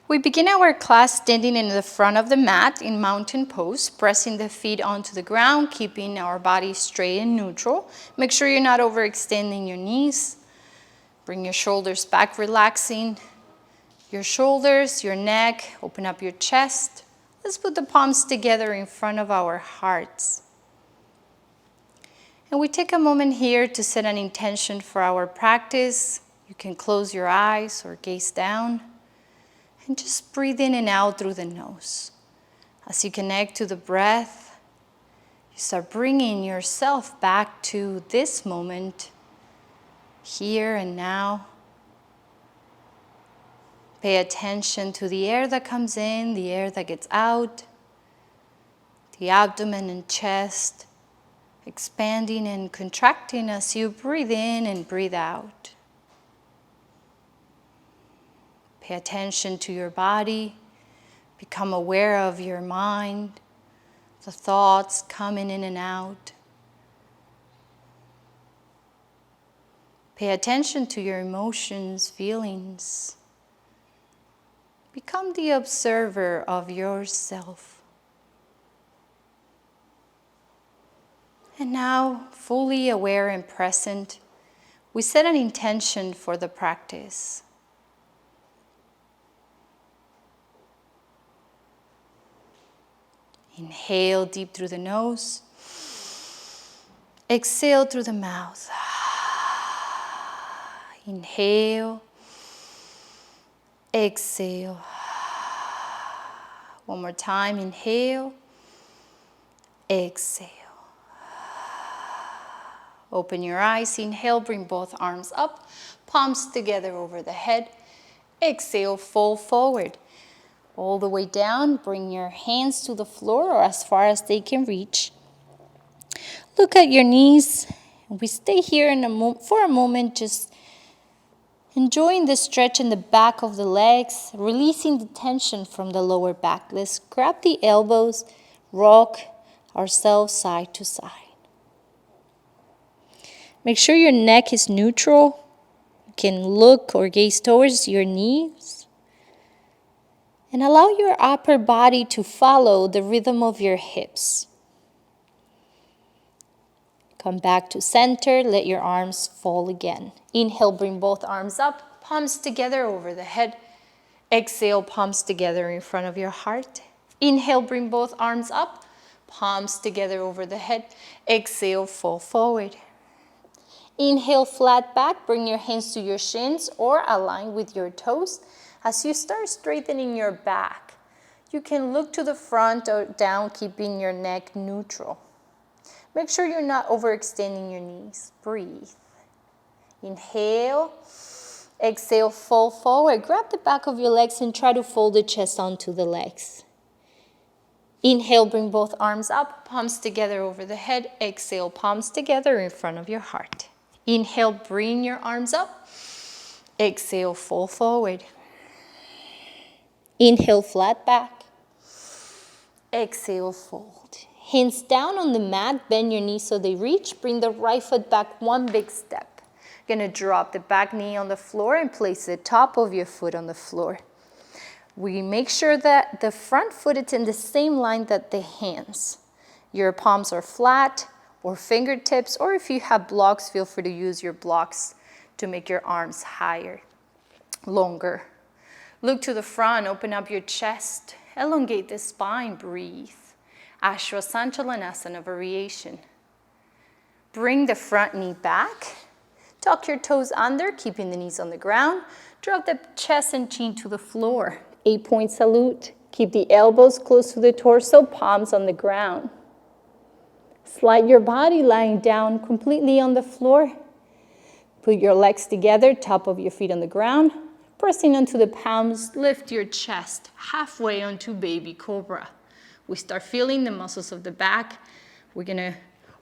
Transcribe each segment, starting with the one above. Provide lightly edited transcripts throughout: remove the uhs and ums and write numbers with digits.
We begin our class standing in the front of the mat in mountain pose, pressing the feet onto the ground, keeping our body straight and neutral. Make sure you're not overextending your knees. Bring your shoulders back, relaxing your shoulders, your neck, open up your chest. Let's put the palms together in front of our hearts. And we take a moment here to set an intention for our practice. You can close your eyes or gaze down. And just breathe in and out through the nose. As you connect to the breath, you start bringing yourself back to this moment, here and now. Pay attention to the air that comes in, the air that gets out, the abdomen and chest, expanding and contracting as you breathe in and breathe out. Pay attention to your body. Become aware of your mind, the thoughts coming in and out. Pay attention to your emotions, feelings. Become the observer of yourself. And now, fully aware and present, we set an intention for the practice. Inhale deep through the nose. Exhale through the mouth. Inhale. Exhale. One more time. Inhale. Exhale. Open your eyes. Inhale. Bring both arms up. Palms together over the head. Exhale. Fold forward. All the way down, bring your hands to the floor or as far as they can reach. Look at your knees. We stay here for a moment, just enjoying the stretch in the back of the legs, releasing the tension from the lower back. Let's grab the elbows, rock ourselves side to side. Make sure your neck is neutral. You can look or gaze towards your knees. And allow your upper body to follow the rhythm of your hips. Come back to center, let your arms fall again. Inhale, bring both arms up, palms together over the head. Exhale, palms together in front of your heart. Inhale, bring both arms up, palms together over the head. Exhale, fall forward. Inhale, flat back, bring your hands to your shins or align with your toes. As you start straightening your back, you can look to the front or down, keeping your neck neutral. Make sure you're not overextending your knees. Breathe. Inhale. Exhale, fold forward. Grab the back of your legs and try to fold the chest onto the legs. Inhale, bring both arms up, palms together over the head. Exhale, palms together in front of your heart. Inhale, bring your arms up. Exhale, fold forward. Inhale, flat back. Exhale, fold. Hands down on the mat, bend your knees so they reach. Bring the right foot back one big step. Gonna drop the back knee on the floor and place the top of your foot on the floor. We make sure that the front foot is in the same line that the hands. Your palms are flat or fingertips, or if you have blocks, feel free to use your blocks to make your arms higher, longer. Look to the front, open up your chest, elongate the spine, breathe. Ashwasanchalanasana variation. Bring the front knee back, tuck your toes under, keeping the knees on the ground. Drop the chest and chin to the floor. 8-point salute. Keep the elbows close to the torso, palms on the ground. Slide your body lying down completely on the floor. Put your legs together, top of your feet on the ground. Pressing onto the palms, lift your chest halfway onto baby cobra. We start feeling the muscles of the back. We're gonna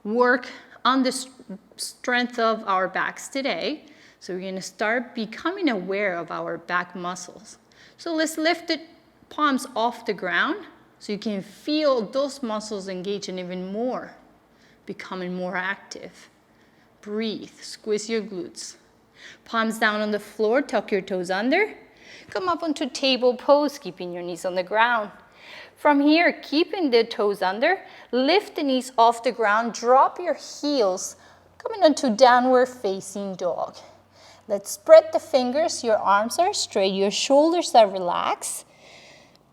work on the strength of our backs today. So we're gonna start becoming aware of our back muscles. So let's lift the palms off the ground so you can feel those muscles engage and even more, becoming more active. Breathe, squeeze your glutes. Palms down on the floor, tuck your toes under. Come up onto table pose, keeping your knees on the ground. From here, keeping the toes under, lift the knees off the ground, drop your heels, coming onto downward facing dog. Let's spread the fingers, your arms are straight, your shoulders are relaxed.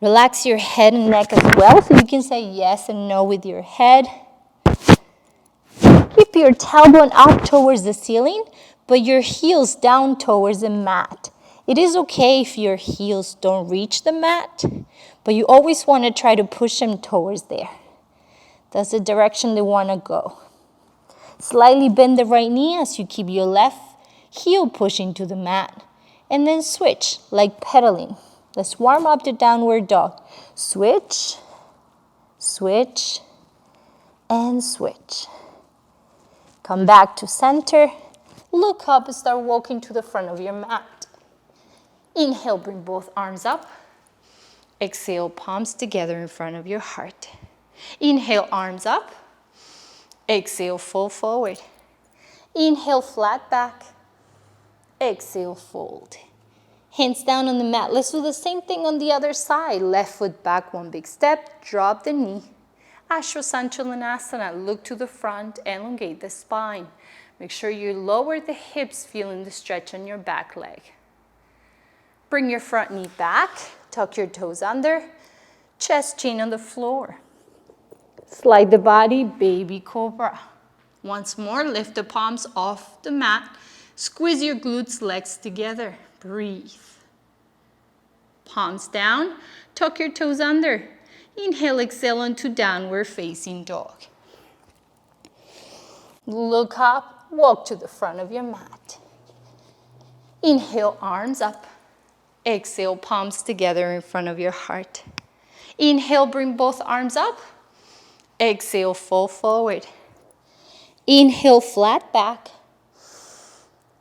Relax your head and neck as well, so you can say yes and no with your head. Keep your tailbone up towards the ceiling, but your heels down towards the mat. It is okay if your heels don't reach the mat, but you always want to try to push them towards there. That's the direction they want to go. Slightly bend the right knee as you keep your left heel pushing to the mat. And then switch, like pedaling. Let's warm up the downward dog. Switch, switch, and switch. Come back to center. Look up and start walking to the front of your mat. Inhale, bring both arms up. Exhale, palms together in front of your heart. Inhale, arms up. Exhale, fold forward. Inhale, flat back. Exhale, fold. Hands down on the mat. Let's do the same thing on the other side. Left foot back, one big step. Drop the knee. Ashtanga, look to the front, elongate the spine. Make sure you lower the hips, feeling the stretch on your back leg. Bring your front knee back, tuck your toes under, chest, chin on the floor. Slide the body, baby cobra. Once more, lift the palms off the mat, squeeze your glutes, legs together. Breathe. Palms down, tuck your toes under. Inhale, exhale onto downward facing dog. Look up, walk to the front of your mat. Inhale, arms up. Exhale, palms together in front of your heart. Inhale, bring both arms up. Exhale, fold forward. Inhale, flat back.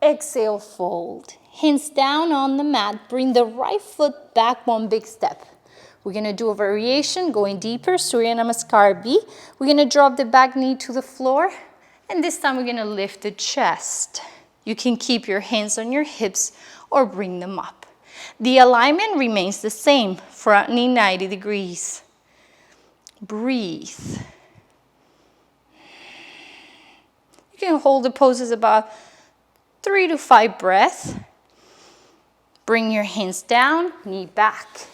Exhale, fold. Hands down on the mat. Bring the right foot back, one big step. We're going to do a variation, going deeper, Surya Namaskar B. We're going to drop the back knee to the floor, and this time we're going to lift the chest. You can keep your hands on your hips or bring them up. The alignment remains the same, front knee 90 degrees. Breathe. You can hold the poses about 3 to 5 breaths. Bring your hands down, knee back.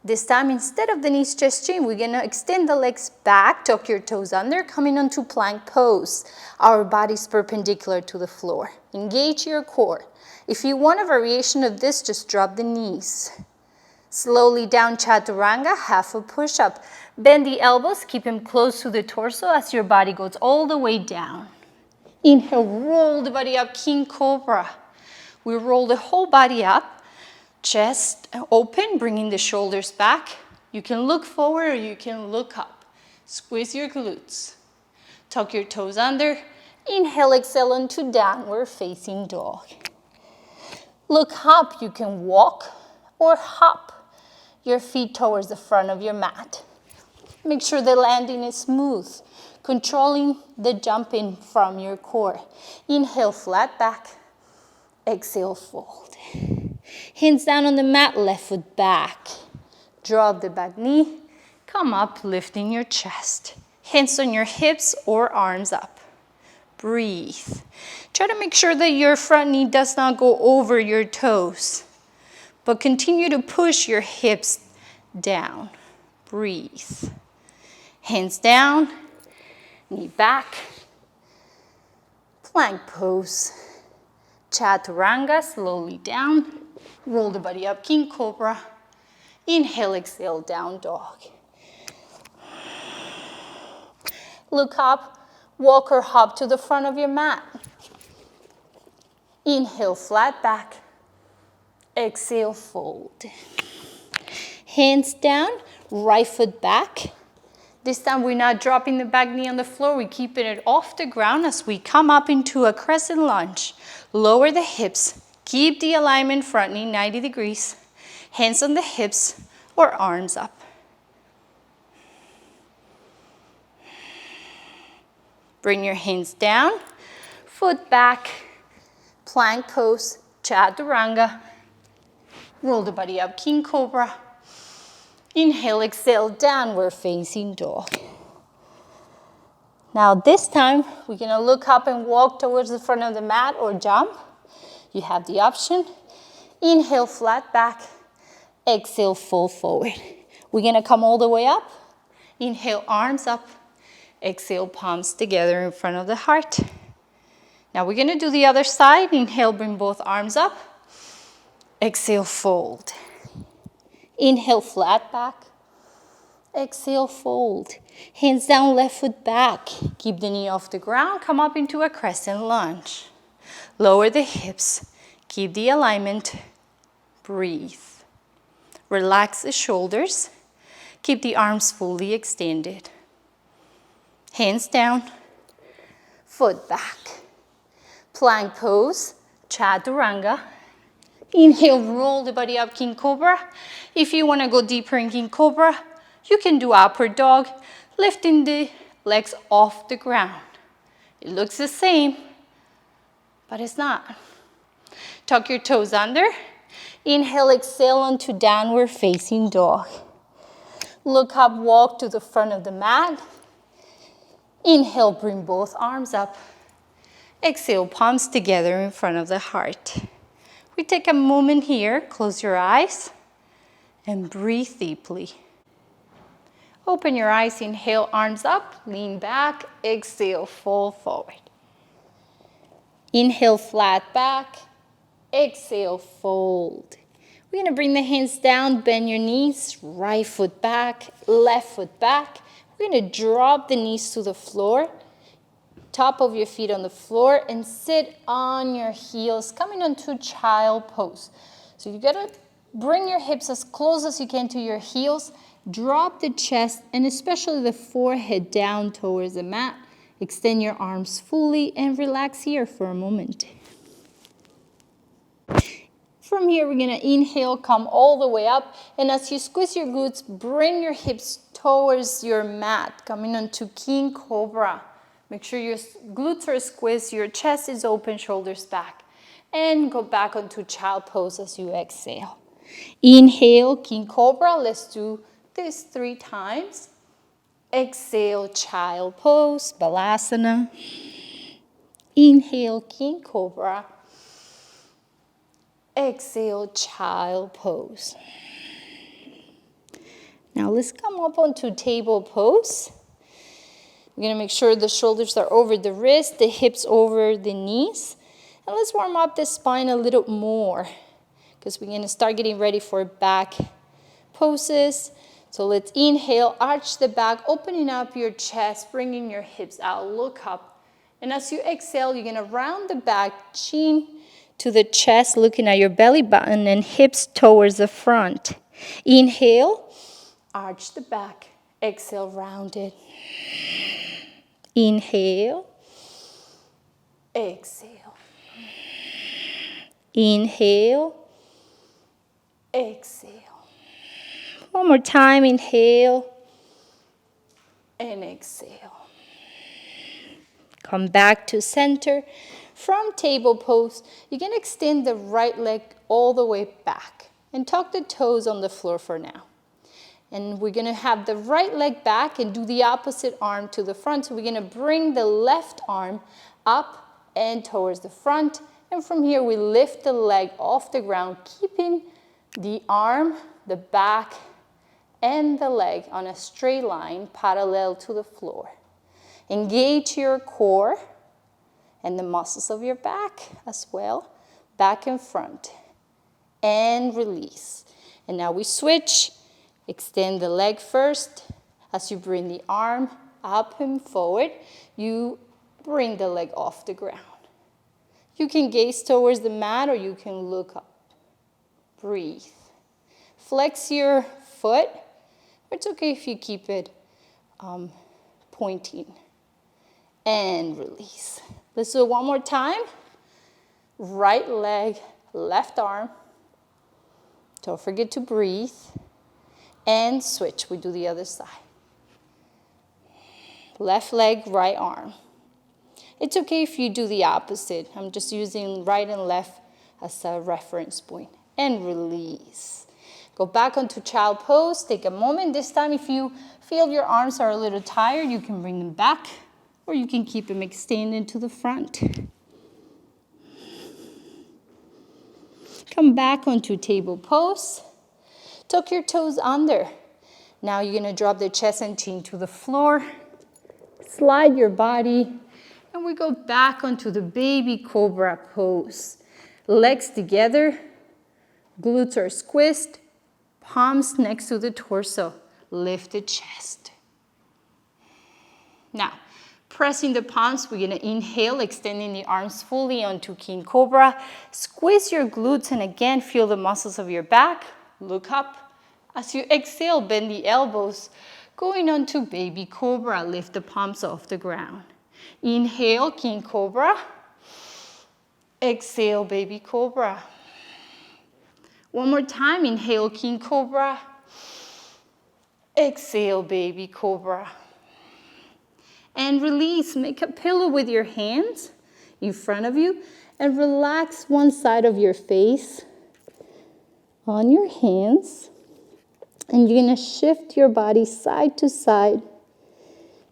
This time, instead of the knees chest chin, we're gonna extend the legs back, tuck your toes under, coming onto plank pose. Our body's perpendicular to the floor. Engage your core. If you want a variation of this, just drop the knees. Slowly down chaturanga, half a push-up. Bend the elbows, keep them close to the torso as your body goes all the way down. Inhale, roll the body up, king cobra. We roll the whole body up. Chest open, bringing the shoulders back. You can look forward or you can look up. Squeeze your glutes. Tuck your toes under. Inhale, exhale into downward facing dog. Look up, you can walk or hop your feet towards the front of your mat. Make sure the landing is smooth, controlling the jumping from your core. Inhale, flat back. Exhale, fold. Hands down on the mat, left foot back. Drop the back knee. Come up, lifting your chest. Hands on your hips or arms up. Breathe. Try to make sure that your front knee does not go over your toes, but continue to push your hips down. Breathe. Hands down, knee back. Plank pose. Chaturanga, slowly down. Roll the body up, king cobra. Inhale, exhale, down dog. Look up, walk or hop to the front of your mat. Inhale, flat back. Exhale, fold. Hands down, right foot back. This time we're not dropping the back knee on the floor. We're keeping it off the ground as we come up into a crescent lunge. Lower the hips. Keep the alignment, front knee 90 degrees. Hands on the hips or arms up. Bring your hands down, foot back, plank pose, chaturanga. Roll the body up, King Cobra. Inhale, exhale, downward facing dog. Now this time, we're gonna look up and walk towards the front of the mat or jump. You have the option. Inhale, flat back. Exhale, fold forward. We're gonna come all the way up. Inhale, arms up. Exhale, palms together in front of the heart. Now we're gonna do the other side. Inhale, bring both arms up. Exhale, fold. Inhale, flat back. Exhale, fold. Hands down, left foot back. Keep the knee off the ground. Come up into a crescent lunge. Lower the hips. Keep the alignment. Breathe. Relax the shoulders. Keep the arms fully extended. Hands down. Foot back. Plank pose. Chaturanga. Inhale, roll the body up, King Cobra. If you want to go deeper in King Cobra, you can do upward dog, lifting the legs off the ground. It looks the same, but it's not. Tuck your toes under. Inhale, exhale onto downward facing dog. Look up, walk to the front of the mat. Inhale, bring both arms up. Exhale, palms together in front of the heart. We take a moment here, close your eyes, and breathe deeply. Open your eyes, inhale, arms up, lean back, exhale, fold forward. Inhale, flat back, exhale, fold. We're gonna bring the hands down, bend your knees, right foot back, left foot back. We're gonna drop the knees to the floor, top of your feet on the floor, and sit on your heels, coming onto child pose. So you gotta bring your hips as close as you can to your heels, drop the chest and especially the forehead down towards the mat. Extend your arms fully and relax here for a moment. From here, we're gonna inhale, come all the way up, and as you squeeze your glutes, bring your hips towards your mat, coming onto King Cobra. Make sure your glutes are squeezed, your chest is open, shoulders back. And go back onto child pose as you exhale. Inhale, King Cobra. Let's do this 3 times. Exhale, child pose, Balasana. Inhale, King Cobra. Exhale, child pose. Now let's come up onto table pose. We're gonna make sure the shoulders are over the wrist, the hips over the knees. And let's warm up the spine a little more because we're gonna start getting ready for back poses. So let's inhale, arch the back, opening up your chest, bringing your hips out, look up. And as you exhale, you're gonna round the back, chin to the chest, looking at your belly button and hips towards the front. Inhale, arch the back, exhale, round it. Inhale, exhale. Inhale, exhale. One more time, inhale and exhale. Come back to center. From table pose, you can extend the right leg all the way back and tuck the toes on the floor for now. And we're gonna have the right leg back and do the opposite arm to the front. So we're gonna bring the left arm up and towards the front. And from here, we lift the leg off the ground, keeping the arm, the back, and the leg on a straight line parallel to the floor. Engage your core and the muscles of your back as well, back and front, and release. And now we switch. Extend the leg first. As you bring the arm up and forward, you bring the leg off the ground. You can gaze towards the mat or you can look up. Breathe. Flex your foot. It's okay if you keep it pointing. And release. Let's do it one more time. Right leg, left arm. Don't forget to breathe. And switch. We do the other side. Left leg, right arm. It's okay if you do the opposite. I'm just using right and left as a reference point. and release. Go back onto child pose. Take a moment. This time, if you feel your arms are a little tired, you can bring them back, or you can keep them extended to the front. Come back onto table pose. Tuck your toes under. Now you're going to drop the chest and chin to the floor. Slide your body. And we go back onto the baby cobra pose. Legs together. Glutes are squeezed. Palms next to the torso. Lift the chest. Now, pressing the palms, we're going to inhale, extending the arms fully onto King Cobra. Squeeze your glutes and again, feel the muscles of your back. Look up. As you exhale, bend the elbows. Going on to Baby Cobra, lift the palms off the ground. Inhale, King Cobra. Exhale, Baby Cobra. One more time, inhale, King Cobra. Exhale, Baby Cobra. And release, make a pillow with your hands in front of you and relax one side of your face on your hands. And you're going to shift your body side to side,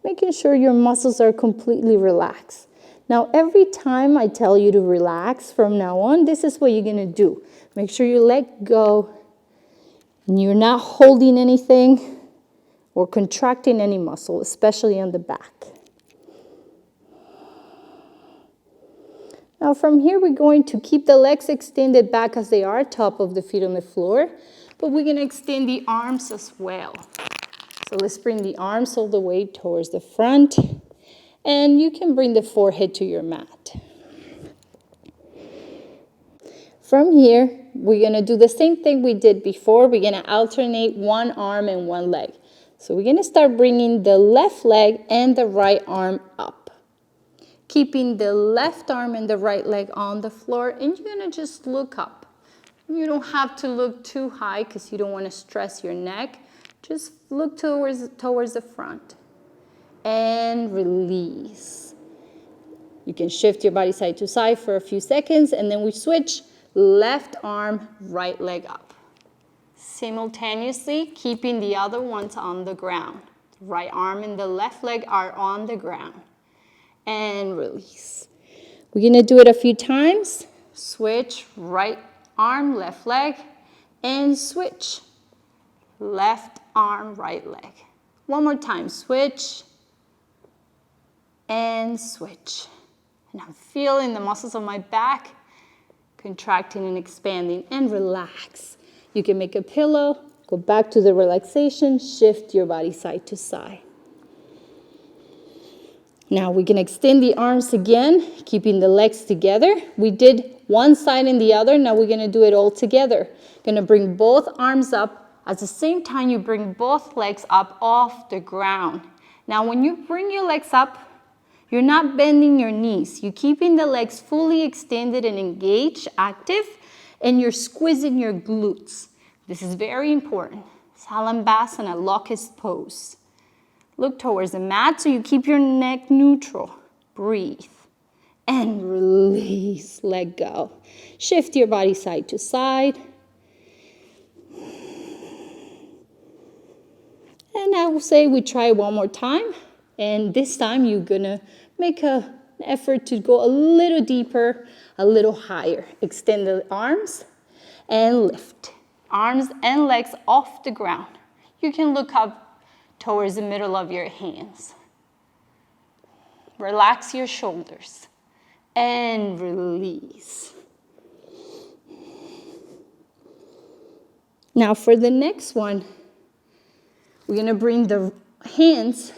making sure your muscles are completely relaxed. Now, every time I tell you to relax from now on, this is what you're going to do. Make sure you let go and you're not holding anything or contracting any muscle, especially on the back. Now, from here, we're going to keep the legs extended back as they are, top of the feet on the floor. But we're going to extend the arms as well. So let's bring the arms all the way towards the front. And you can bring the forehead to your mat. From here, we're going to do the same thing we did before. We're going to alternate one arm and one leg. So we're going to start bringing the left leg and the right arm up. Keeping the left arm and the right leg on the floor. And you're going to just look up. You don't have to look too high because you don't want to stress your neck. Just look towards the front. And release. You can shift your body side to side for a few seconds and then we switch left arm, right leg up. Simultaneously keeping the other ones on the ground. The right arm and the left leg are on the ground. And release. We're going to do it a few times. Switch right arm, left leg, and switch. Left arm, right leg. One more time, switch, and switch. And I'm feeling the muscles of my back contracting and expanding, and relax. You can make a pillow, go back to the relaxation, shift your body side to side. Now we can extend the arms again, keeping the legs together. We did one side and the other. Now we're going to do it all together. Going to bring both arms up. At the same time, you bring both legs up off the ground. Now when you bring your legs up, you're not bending your knees. You're keeping the legs fully extended and engaged, active, and you're squeezing your glutes. This is very important. Salanbasana, locust pose. Look towards the mat so you keep your neck neutral. Breathe. And release. Let go. Shift your body side to side. And I will say we try one more time. And this time you're going to make an effort to go a little deeper, a little higher. Extend the arms and lift. Arms and legs off the ground. You can look up towards the middle of your hands. Relax your shoulders and release. Now for the next one, we're going to bring the hands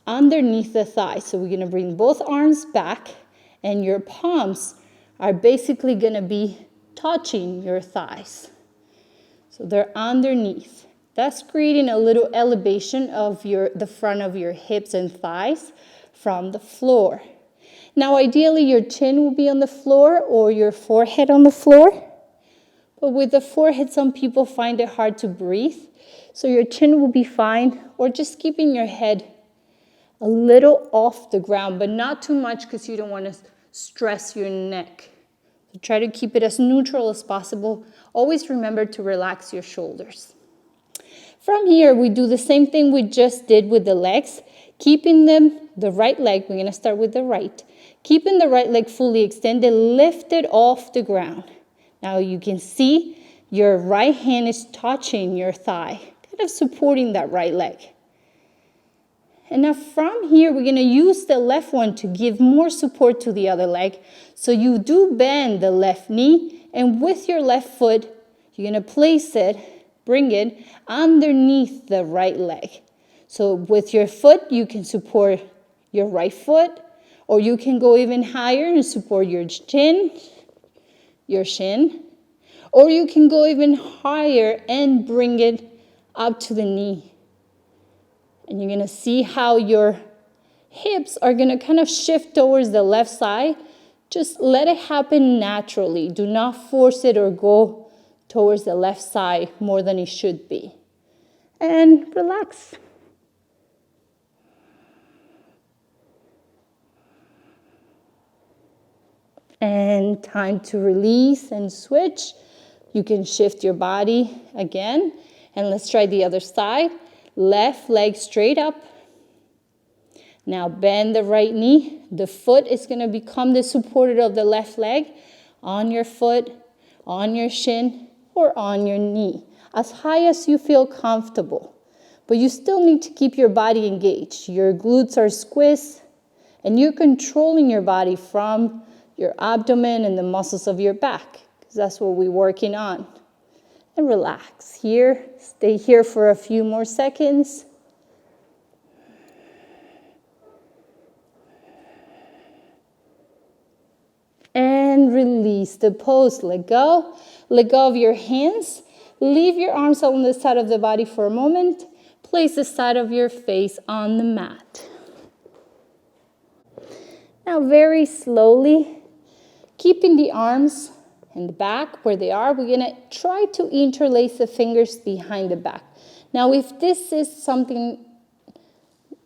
underneath the thighs. So we're going to bring both arms back and your palms are basically going to be touching your thighs. So they're underneath. That's creating a little elevation of the front of your hips and thighs from the floor. Now, ideally, your chin will be on the floor or your forehead on the floor. But with the forehead, some people find it hard to breathe. So your chin will be fine, or just keeping your head a little off the ground, but not too much because you don't want to stress your neck. So try to keep it as neutral as possible. Always remember to relax your shoulders. From here, we do the same thing we just did with the legs, keeping them, the right leg, we're gonna start with the right, keeping the right leg fully extended, lifted off the ground. Now you can see your right hand is touching your thigh, kind of supporting that right leg. And now from here, we're gonna use the left one to give more support to the other leg. So you do bend the left knee, and with your left foot, you're gonna place it, bring it underneath the right leg. So with your foot, you can support your right foot, or you can go even higher and support your shin, or you can go even higher and bring it up to the knee. And you're gonna see how your hips are gonna kind of shift towards the left side. Just let it happen naturally. Do not force it or go towards the left side more than it should be. And relax. And time to release and switch. You can shift your body again. And let's try the other side. Left leg straight up. Now bend the right knee. The foot is going to become the supporter of the left leg on your foot, on your shin, or on your knee, as high as you feel comfortable. But you still need to keep your body engaged. Your glutes are squeezed, and you're controlling your body from your abdomen and the muscles of your back, because that's what we're working on. And relax here. Stay here for a few more seconds. And release the pose. Let go. Let go of your hands. Leave your arms on the side of the body for a moment. Place the side of your face on the mat. Now very slowly, keeping the arms in the back where they are, we're going to try to interlace the fingers behind the back. Now, if this is something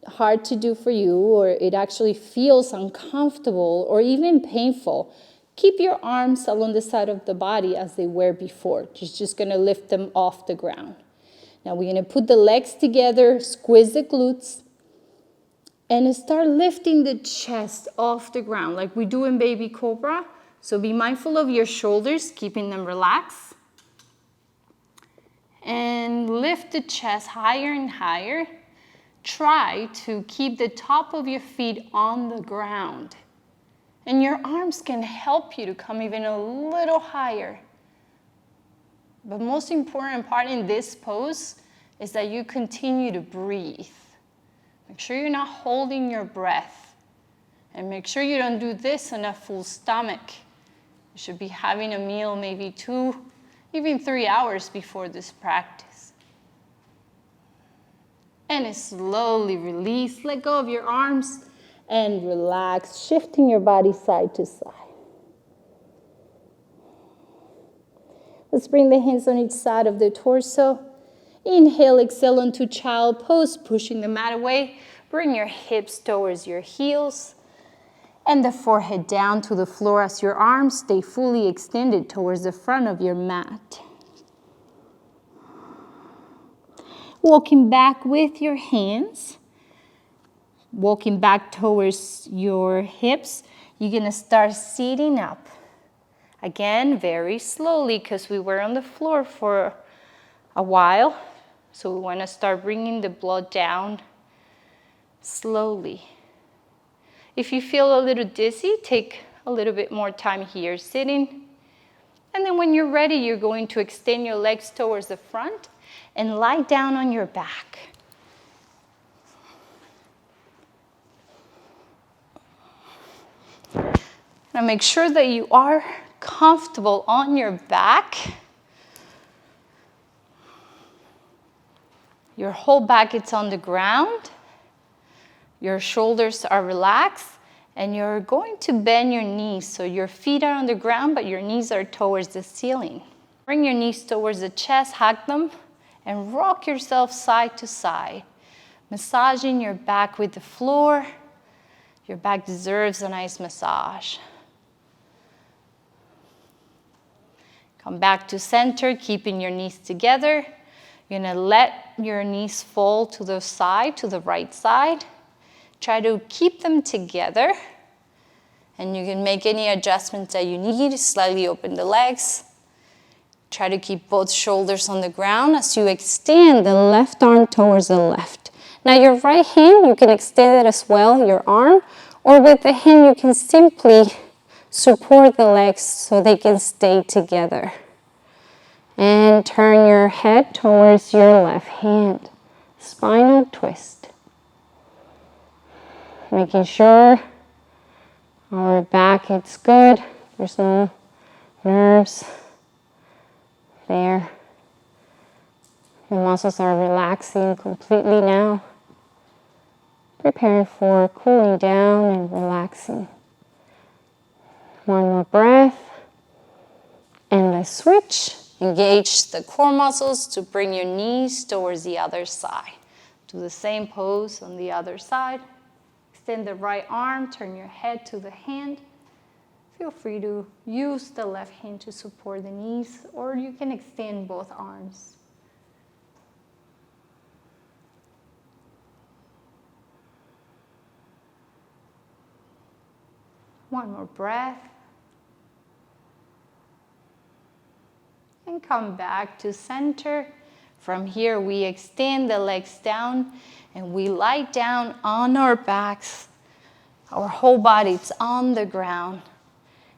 hard to do for you, or it actually feels uncomfortable or even painful, keep your arms along the side of the body as they were before. Just going to lift them off the ground. Now, we're going to put the legs together, squeeze the glutes, and start lifting the chest off the ground like we do in baby cobra. So be mindful of your shoulders, keeping them relaxed. And lift the chest higher and higher. Try to keep the top of your feet on the ground. And your arms can help you to come even a little higher. But most important part in this pose is that you continue to breathe. Make sure you're not holding your breath. And make sure you don't do this on a full stomach. You should be having a meal maybe 2, even 3 hours before this practice. And slowly release, let go of your arms, and relax, shifting your body side to side. Let's bring the hands on each side of the torso. Inhale, exhale onto child pose, pushing the mat away. Bring your hips towards your heels. And the forehead down to the floor as your arms stay fully extended towards the front of your mat. Walking back with your hands. Walking back towards your hips. You're going to start sitting up. Again, very slowly, because we were on the floor for a while. So we want to start bringing the blood down slowly. If you feel a little dizzy, take a little bit more time here sitting. And then when you're ready, you're going to extend your legs towards the front and lie down on your back. Now make sure that you are comfortable on your back. Your whole back is on the ground. Your shoulders are relaxed, and you're going to bend your knees. So your feet are on the ground, but your knees are towards the ceiling. Bring your knees towards the chest, hug them, and rock yourself side to side. Massaging your back with the floor. Your back deserves a nice massage. Come back to center, keeping your knees together. You're gonna let your knees fall to the side, to the right side. Try to keep them together. And you can make any adjustments that you need. Slightly open the legs. Try to keep both shoulders on the ground as you extend the left arm towards the left. Now your right hand, you can extend it as well, your arm, or with the hand you can simply support the legs so they can stay together. And turn your head towards your left hand. Spinal twist. Making sure our back is good. There's no nerves there. The muscles are relaxing completely now. Prepare for cooling down and relaxing. One more breath. And let's switch. Engage the core muscles to bring your knees towards the other side. Do the same pose on the other side. Extend the right arm, turn your head to the hand. Feel free to use the left hand to support the knees, or you can extend both arms. One more breath. And come back to center. From here, we extend the legs down and we lie down on our backs. Our whole body is on the ground.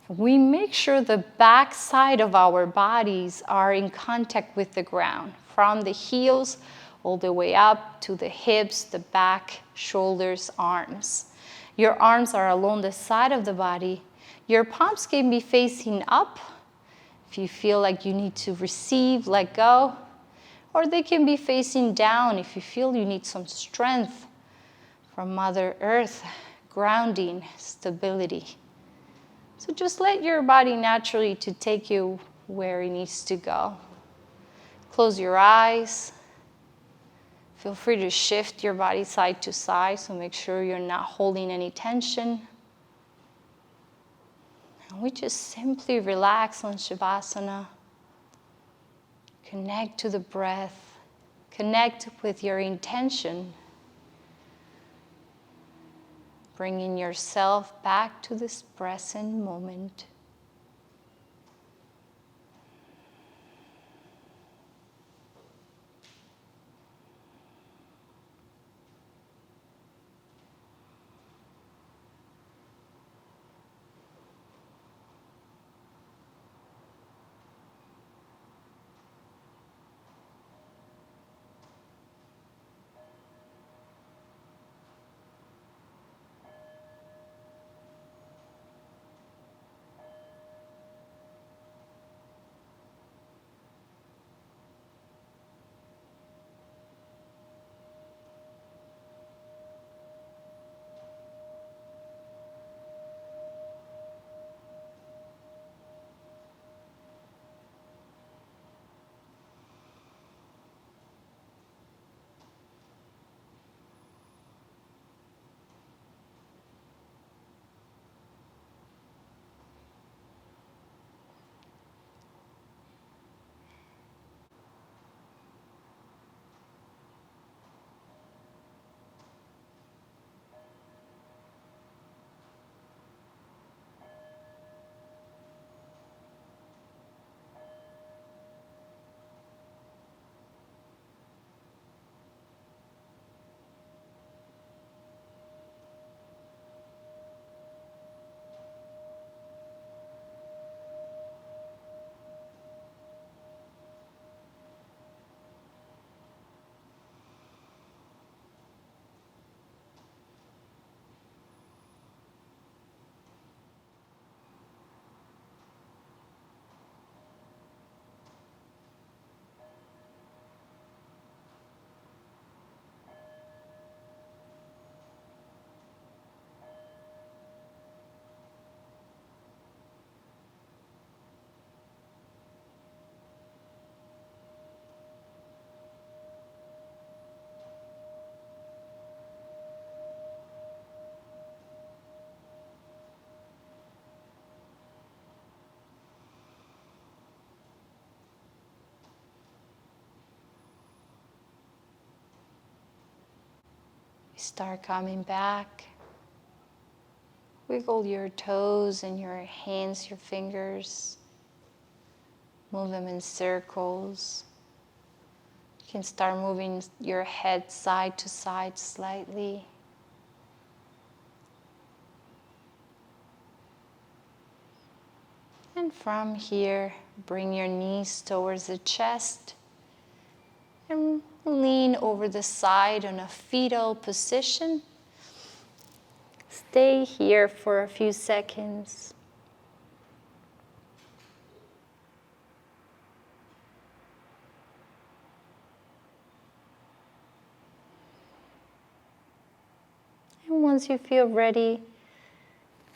We make sure the back side of our bodies are in contact with the ground, from the heels all the way up to the hips, the back, shoulders, arms. Your arms are along the side of the body. Your palms can be facing up if you feel like you need to receive, let go, or they can be facing down if you feel you need some strength from Mother Earth, grounding, stability. So just let your body naturally to take you where it needs to go. Close your eyes. Feel free to shift your body side to side, so make sure you're not holding any tension. And we just simply relax on Shavasana. Connect to the breath. Connect with your intention. Bringing yourself back to this present moment. Start coming back. Wiggle your toes and your hands, your fingers. Move them in circles. You can start moving your head side to side slightly. And from here, bring your knees towards the chest and lean over the side in a fetal position. Stay here for a few seconds. And once you feel ready,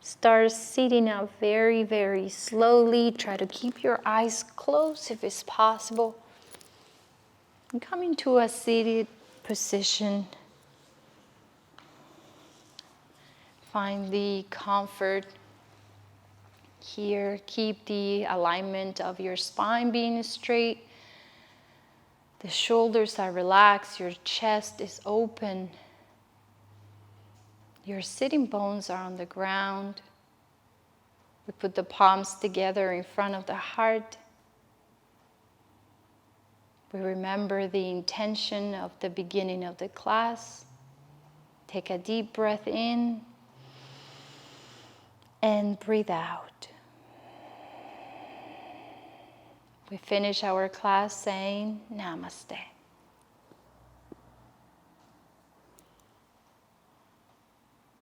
start sitting up very, very slowly. Try to keep your eyes closed if it's possible. And come into a seated position. Find the comfort here. Keep the alignment of your spine being straight. The shoulders are relaxed. Your chest is open. Your sitting bones are on the ground. We put the palms together in front of the heart. We remember the intention of the beginning of the class. Take a deep breath in and breathe out. We finish our class saying Namaste.